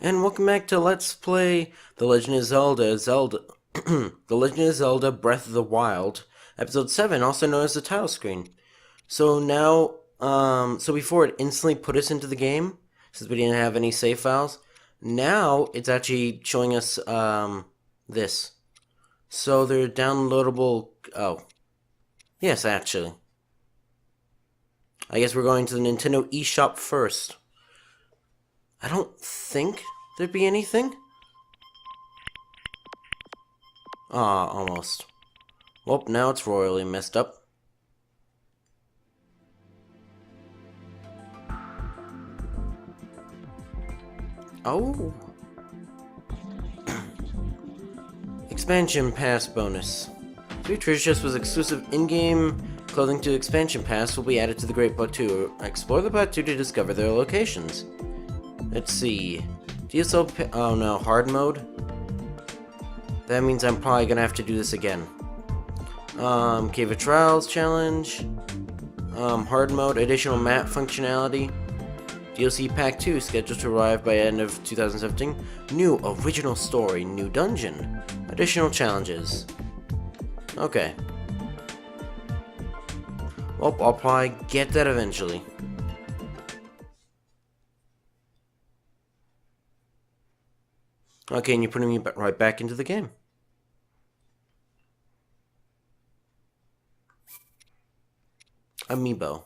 And welcome back to Let's Play The Legend of Zelda, The Legend of Zelda Breath of the Wild, Episode 7, also known as the title screen. So now, so before it instantly put us into the game, since we didn't have any save files, now it's actually showing us, this. So they're downloadable, oh, yes, actually. I guess we're going to the Nintendo eShop first. I don't think there'd be anything. Ah, almost. Well, now it's royally messed up. Oh. Expansion Pass bonus. Sweet Treasure Chest was exclusive in-game clothing to Expansion Pass will be added to the Great Plateau. Explore the plateau to discover their locations. Let's see. DSL oh no, hard mode? That means I'm probably gonna have to do this again. Cave of Trials challenge. Hard mode, additional map functionality. DLC Pack 2 scheduled to arrive by end of 2017. New original story, new dungeon. Additional challenges. Okay. Well, I'll probably get that eventually. Okay, and you're putting me right back into the game. Amiibo.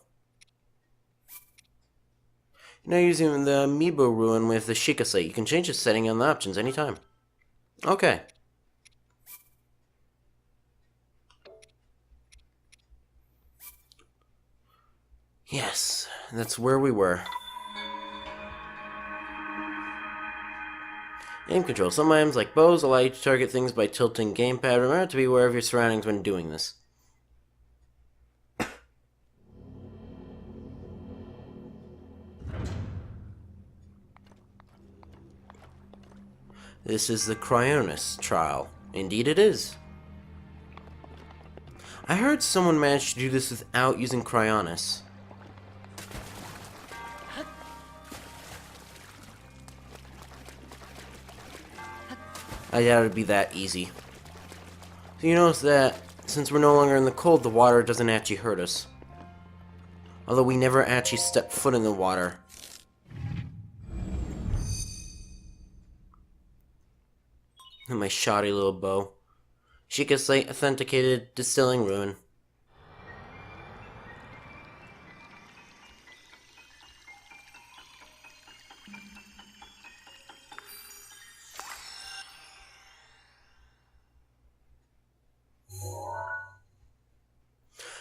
Now using the Amiibo ruin with the Sheikah slate, you can change the setting on the options anytime. Okay. Yes, that's where we were. Aim control. Some items like bows allow you to target things by tilting gamepad. Remember to be aware of your surroundings when doing this. This is the Cryonis trial. Indeed it is. I heard someone managed to do this without using Cryonis. I doubt it'd be that easy. So you notice that, since we're no longer in the cold, the water doesn't actually hurt us. Although we never actually step foot in the water. And my shoddy little bow. Sheikah slate authenticated distilling ruin.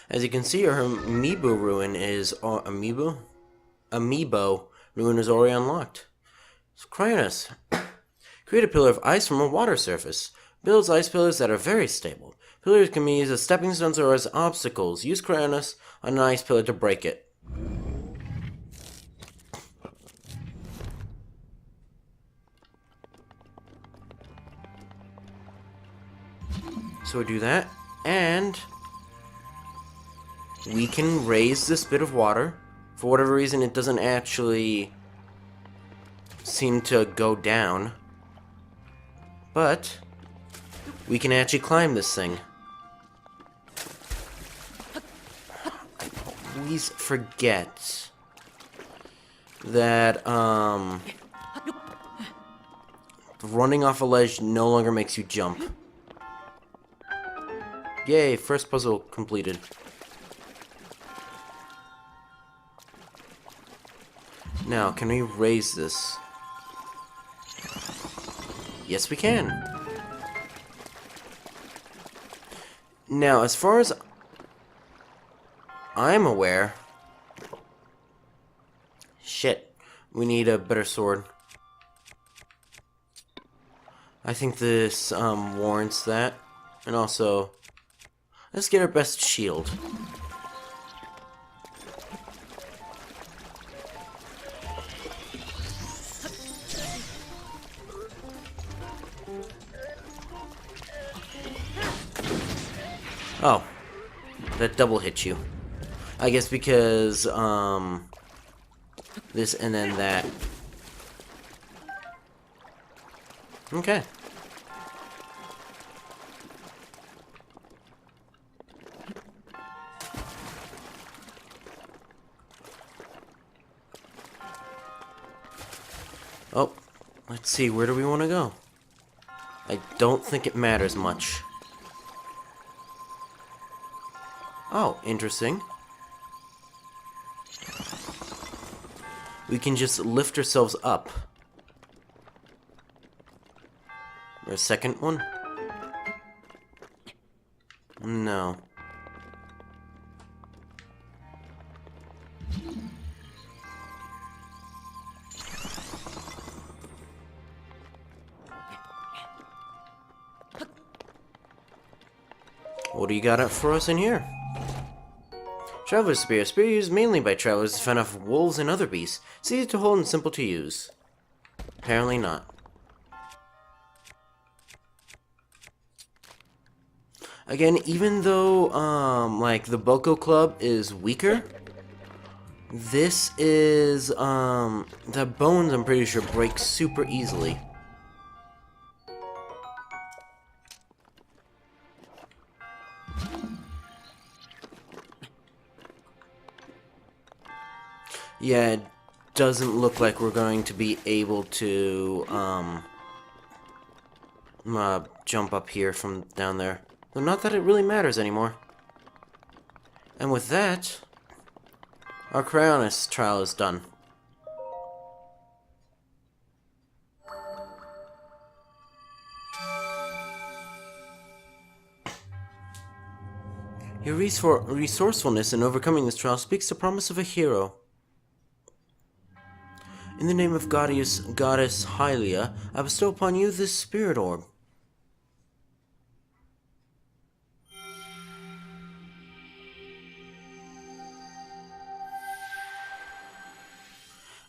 As you can see, her Amiibo ruin is Amiibo ruin is already unlocked. So Cryonis. Create a pillar of ice from a water surface. Builds ice pillars that are very stable. Pillars can be used as stepping stones or as obstacles. Use Cryonis on an ice pillar to break it. So we do that, and we can raise this bit of water. For whatever reason, it doesn't actually seem to go down. But we can actually climb this thing. I always forget that running off a ledge no longer makes you jump. Yay, first puzzle completed. Now, can we raise this? Yes, we can. Now, as far as I'm aware... Shit. We need a better sword. I think this warrants that. And also, let's get our best shield. Oh, that double hit you. I guess because, this and then that. Okay. Oh, let's see, where do we want to go? I don't think it matters much. Oh, interesting. We can just lift ourselves up. Or a second one? No. What do you got up for us in here? Traveler's Spear. A spear used mainly by travelers to fend off wolves and other beasts. It's easy to hold and simple to use. Apparently not. Again, even though, like, the Boko Club is weaker, this is, the bones, I'm pretty sure, break super easily. Yeah, it doesn't look like we're going to be able to, jump up here from down there. Though not that it really matters anymore. And with that, our Cryonis trial is done. Your resourcefulness in overcoming this trial speaks the promise of a hero. In the name of Goddess Hylia, I bestow upon you this spirit orb.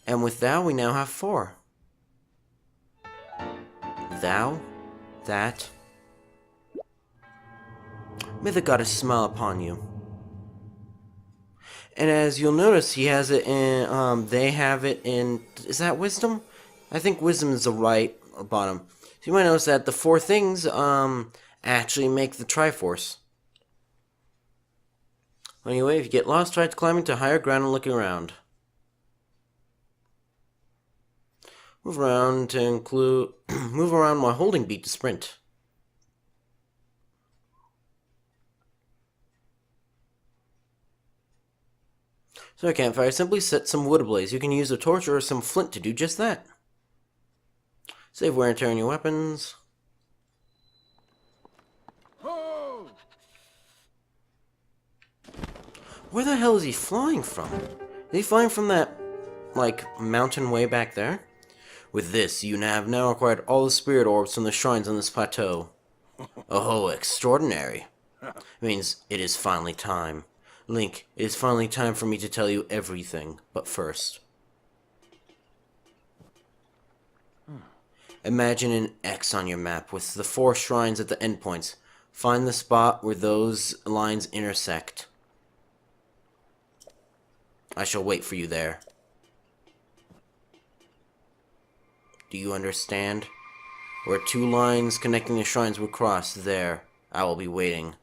And with thou, we now have 4. Thou, that. May the goddess smile upon you. And as you'll notice, he has it in, they have it in, is that wisdom? I think wisdom is the right bottom. So you might notice that the 4 things, actually make the Triforce. Anyway, if you get lost, try climbing to higher ground and looking around. Move around to include, move around while holding beat to sprint. So a campfire, simply set some wood ablaze. You can use a torch or some flint to do just that. Save wear and tear on your weapons. Where the hell is he flying from? Is he flying from that, like, mountain way back there? With this, you have now acquired all the spirit orbs from the shrines on this plateau. Oh, extraordinary. It means it is finally time. Link, it is finally time for me to tell you everything, but first. Imagine an X on your map with the 4 shrines at the endpoints. Find the spot where those lines intersect. I shall wait for you there. Do you understand? Where 2 lines connecting the shrines will cross, there, I will be waiting.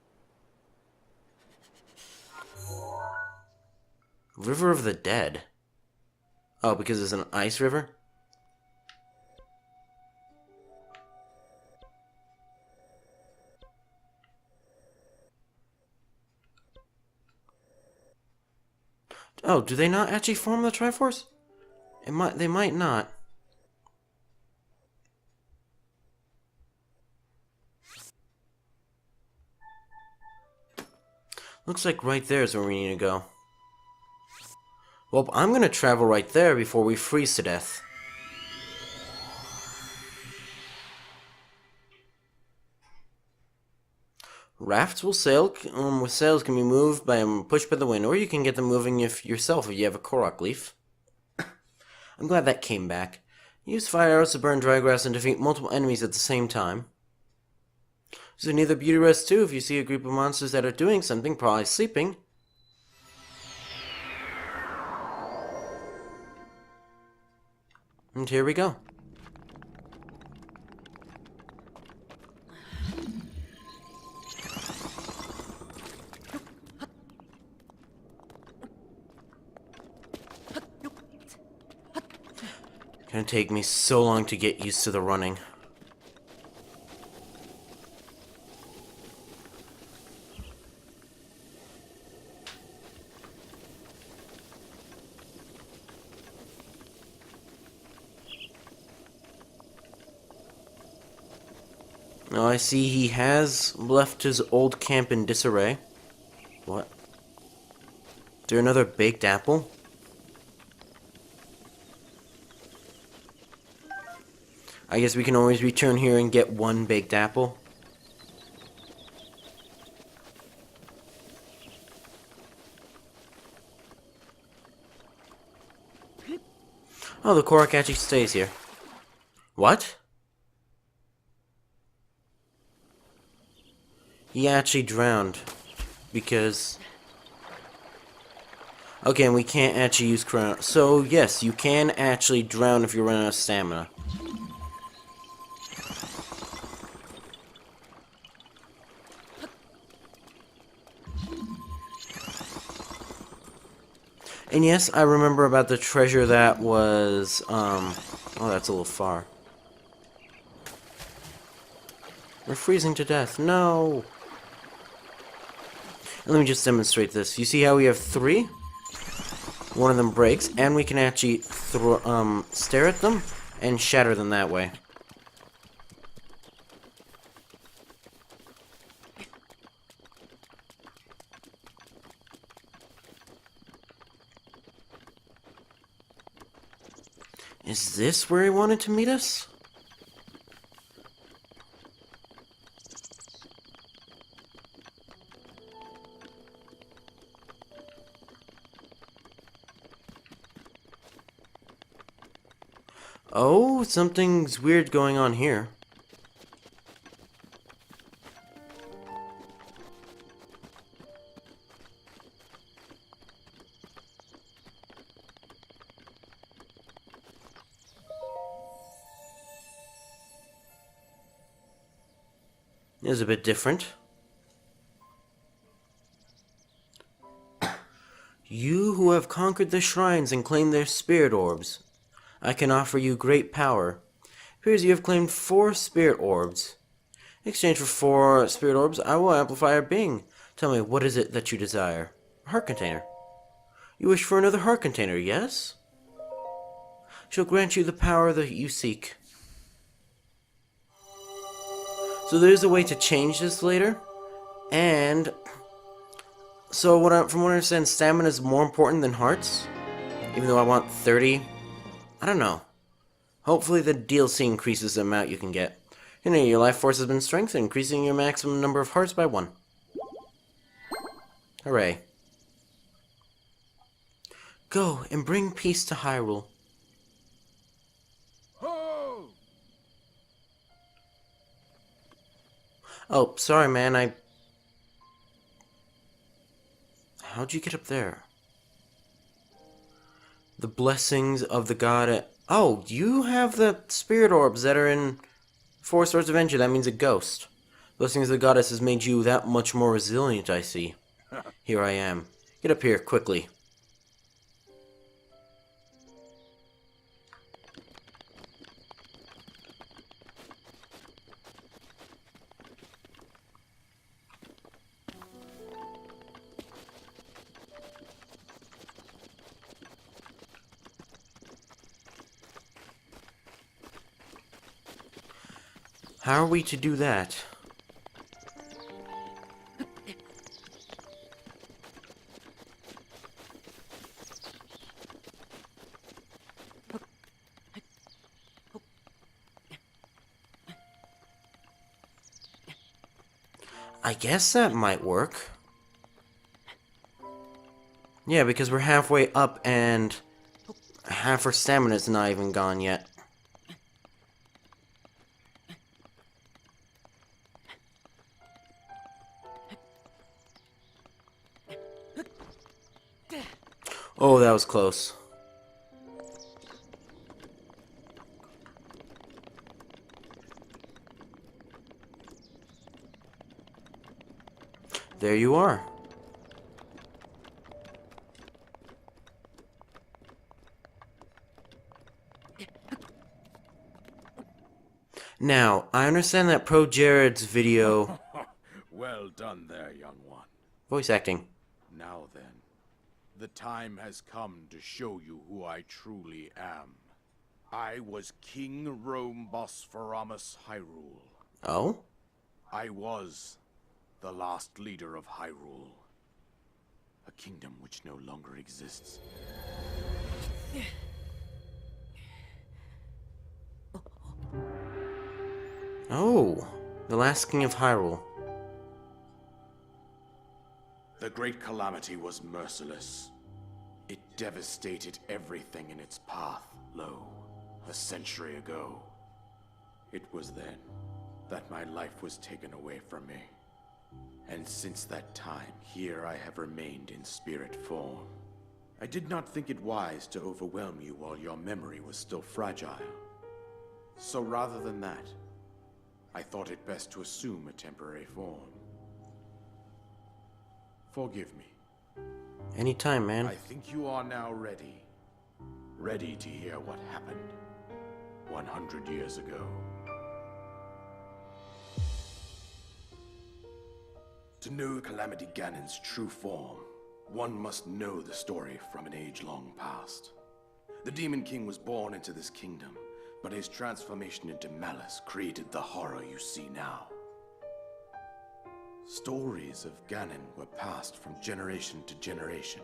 River of the Dead. Oh, because it's an ice river? Oh, do they not actually form the Triforce? They might not. Looks like right there is where we need to go. Well, I'm gonna travel right there before we freeze to death. Rafts will sail, with sails can be moved by pushed by the wind, or you can get them moving yourself if you have a Korok leaf. I'm glad that came back. Use fire arrows to burn dry grass and defeat multiple enemies at the same time. So neither beauty rest too if you see a group of monsters that are doing something, probably sleeping. And here we go. Gonna take me so long to get used to the running. Now I see he has left his old camp in disarray. What? Is there another baked apple? I guess we can always return here and get one baked apple. Oh, the Korok actually stays here. What? He actually drowned. Because... Okay, and we can't actually use Chrono. So, yes, you can actually drown if you're running out of stamina. And yes, I remember about the treasure that was, oh, that's a little far. We're freezing to death. No! And let me just demonstrate this. You see how we have 3? One of them breaks, and we can actually throw, stare at them and shatter them that way. Is this where he wanted to meet us? Oh, something's weird going on here. Is a bit different. You who have conquered the shrines and claimed their spirit orbs, I can offer you great power. Appears you have claimed 4 spirit orbs. In exchange for 4 spirit orbs, I will amplify your being. Tell me, what is it that you desire? A heart container. You wish for another heart container, yes? She'll grant you the power that you seek. So there's a way to change this later, and so from what I understand, stamina is more important than hearts, even though I want 30. I don't know. Hopefully the DLC increases the amount you can get. You know, your life force has been strengthened, increasing your maximum number of hearts by 1. Hooray. Go and bring peace to Hyrule. Oh, sorry, man, How'd you get up there? The blessings of the god... Oh, you have the spirit orbs that are in 4 Swords of Adventure. That means a ghost. Blessings of the goddess has made you that much more resilient, I see. Here I am. Get up here, quickly. How are we to do that? I guess that might work. Yeah, because we're halfway up and half our stamina's not even gone yet. Oh, that was close. There you are. Now, I understand that Pro Jared's video... Well done there, young one. voice acting. Now then, the time has come to show you who I truly am. I was King Rome Bosphoramos Hyrule. Oh? I was the last leader of Hyrule. A kingdom which no longer exists. Oh, the last king of Hyrule. The great calamity was merciless. It devastated everything in its path, lo, a century ago. It was then that my life was taken away from me. And since that time, here I have remained in spirit form. I did not think it wise to overwhelm you while your memory was still fragile. So rather than that, I thought it best to assume a temporary form. Forgive me. Anytime, man. I think you are now ready. Ready to hear what happened 100 years ago. To know Calamity Ganon's true form, one must know the story from an age-long past. The Demon King was born into this kingdom, but his transformation into malice created the horror you see now. Stories of Ganon were passed from generation to generation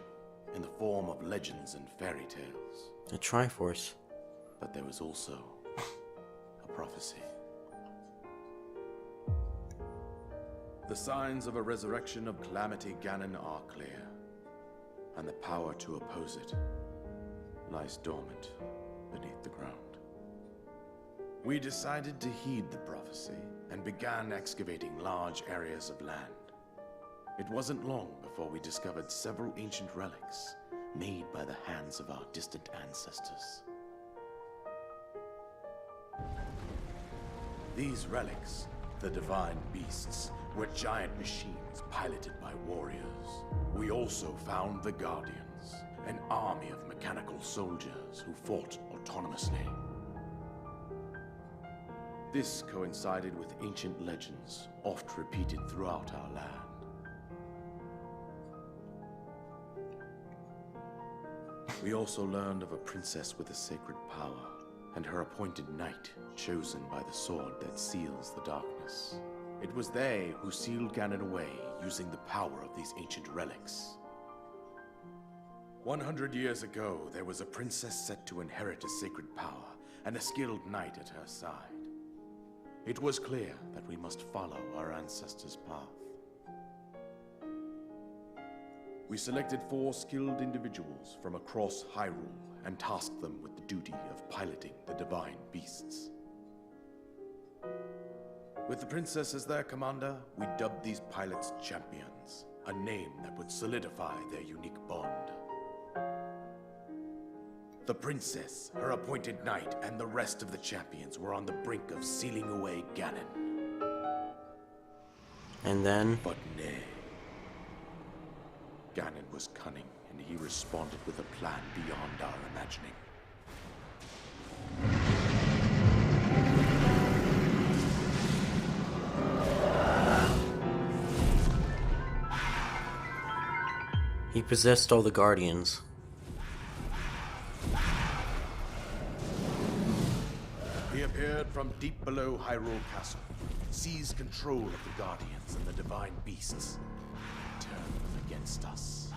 in the form of legends and fairy tales. A Triforce. But there was also a prophecy. The signs of a resurrection of Calamity Ganon are clear, and the power to oppose it lies dormant beneath the ground. We decided to heed the prophecy and began excavating large areas of land. It wasn't long before we discovered several ancient relics made by the hands of our distant ancestors. These relics, the divine beasts, were giant machines piloted by warriors. We also found the Guardians, an army of mechanical soldiers who fought autonomously. This coincided with ancient legends, oft repeated throughout our land. We also learned of a princess with a sacred power, and her appointed knight, chosen by the sword that seals the darkness. It was they who sealed Ganon away, using the power of these ancient relics. 100 years ago, there was a princess set to inherit a sacred power, and a skilled knight at her side. It was clear that we must follow our ancestors' path. We selected 4 skilled individuals from across Hyrule and tasked them with the duty of piloting the divine beasts. With the princess as their commander, we dubbed these pilots champions, a name that would solidify their unique bond. The princess, her appointed knight, and the rest of the champions were on the brink of sealing away Ganon. And then... But nay. Ganon was cunning, and he responded with a plan beyond our imagining. he possessed all the Guardians. He appeared from deep below Hyrule Castle, seized control of the Guardians and the divine beasts, and turned them against us.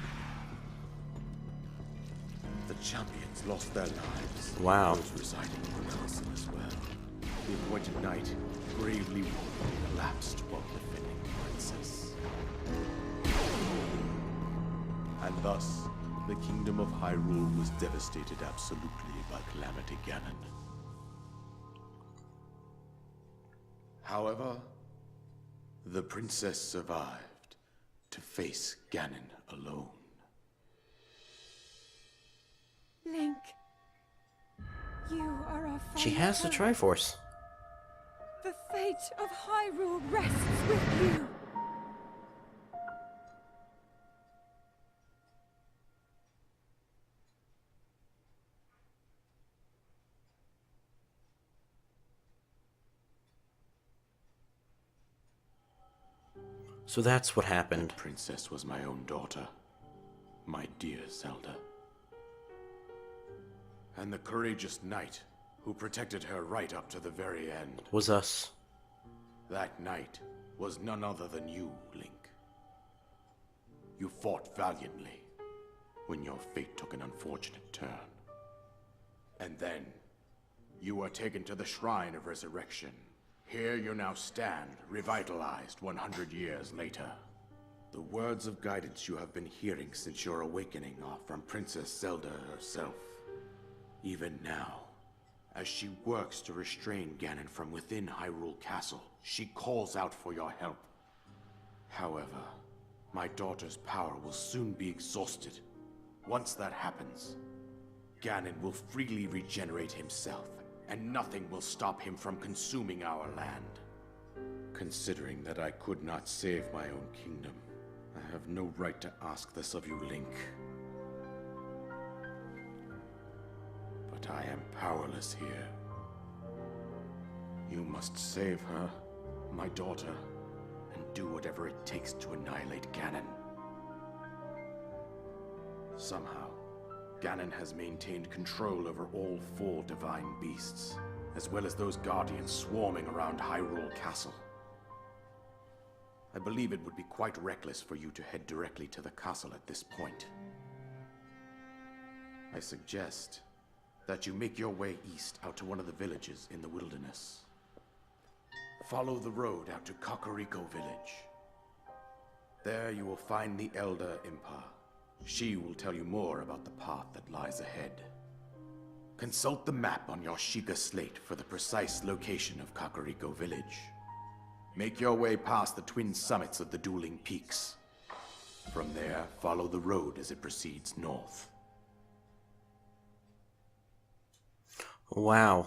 The champions lost their lives. Wow. Those residing in the castle as well. The appointed knight, bravely wounded, collapsed while defending the princess. And thus, the kingdom of Hyrule was devastated absolutely by Calamity Ganon. However, the princess survived to face Ganon alone. Link, you are our final She has the hope. Triforce. The fate of Hyrule rests with you. So that's what happened. The princess was my own daughter, my dear Zelda. And the courageous knight who protected her right up to the very end. Was us. That knight was none other than you, Link. You fought valiantly when your fate took an unfortunate turn. And then, you were taken to the Shrine of Resurrection. Here you now stand, revitalized 100 years later. The words of guidance you have been hearing since your awakening are from Princess Zelda herself. Even now, as she works to restrain Ganon from within Hyrule Castle, she calls out for your help. However, my daughter's power will soon be exhausted. Once that happens, Ganon will freely regenerate himself, and nothing will stop him from consuming our land. Considering that I could not save my own kingdom, I have no right to ask this of you, Link. But I am powerless here. You must save her, my daughter, and do whatever it takes to annihilate Ganon. Somehow, Ganon has maintained control over all 4 divine beasts, as well as those guardians swarming around Hyrule Castle. I believe it would be quite reckless for you to head directly to the castle at this point. I suggest that you make your way east out to one of the villages in the wilderness. Follow the road out to Kakariko Village. There you will find the Elder Impa. She will tell you more about the path that lies ahead. Consult the map on your Sheikah slate for the precise location of Kakariko Village. Make your way past the twin summits of the dueling peaks. From there, follow the road as it proceeds north. Wow.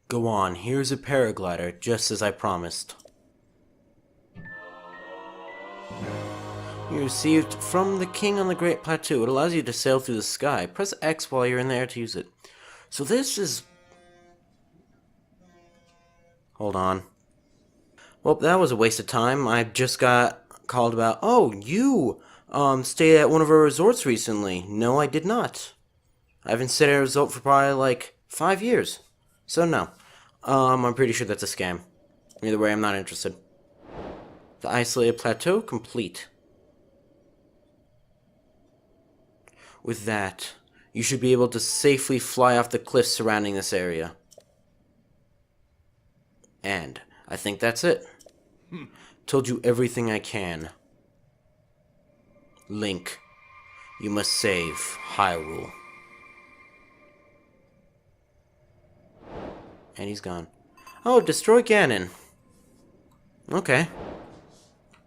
Go on, here's a paraglider, just as I promised. You received from the king on the Great Plateau. It allows you to sail through the sky. Press X while you're in the air to use it. So this is... Hold on. Well, that was a waste of time. I just got called about... Oh, you stayed at one of our resorts recently. No, I did not. I haven't stayed at a resort for probably like 5 years. So no. I'm pretty sure that's a scam. Either way, I'm not interested. The isolated plateau complete. With that, you should be able to safely fly off the cliffs surrounding this area. And I think that's it. Told you everything I can. Link, you must save Hyrule. And he's gone. Oh, destroy Ganon. Okay.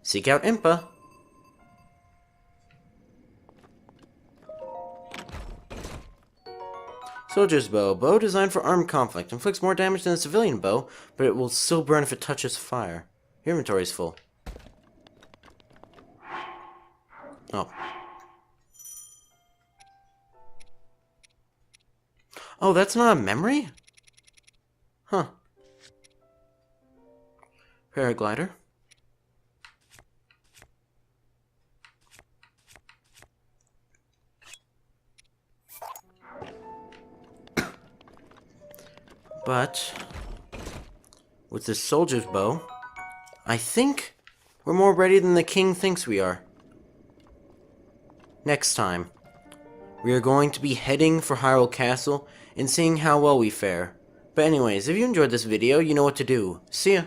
Seek out Impa. Soldier's bow. Bow designed for armed conflict. Inflicts more damage than a civilian bow, but it will still burn if it touches fire. Your inventory is full. Oh. Oh, that's not a memory? Huh. Paraglider. But with this soldier's bow, I think we're more ready than the king thinks we are. Next time, we are going to be heading for Hyrule Castle and seeing how well we fare. But anyways, if you enjoyed this video, you know what to do. See ya!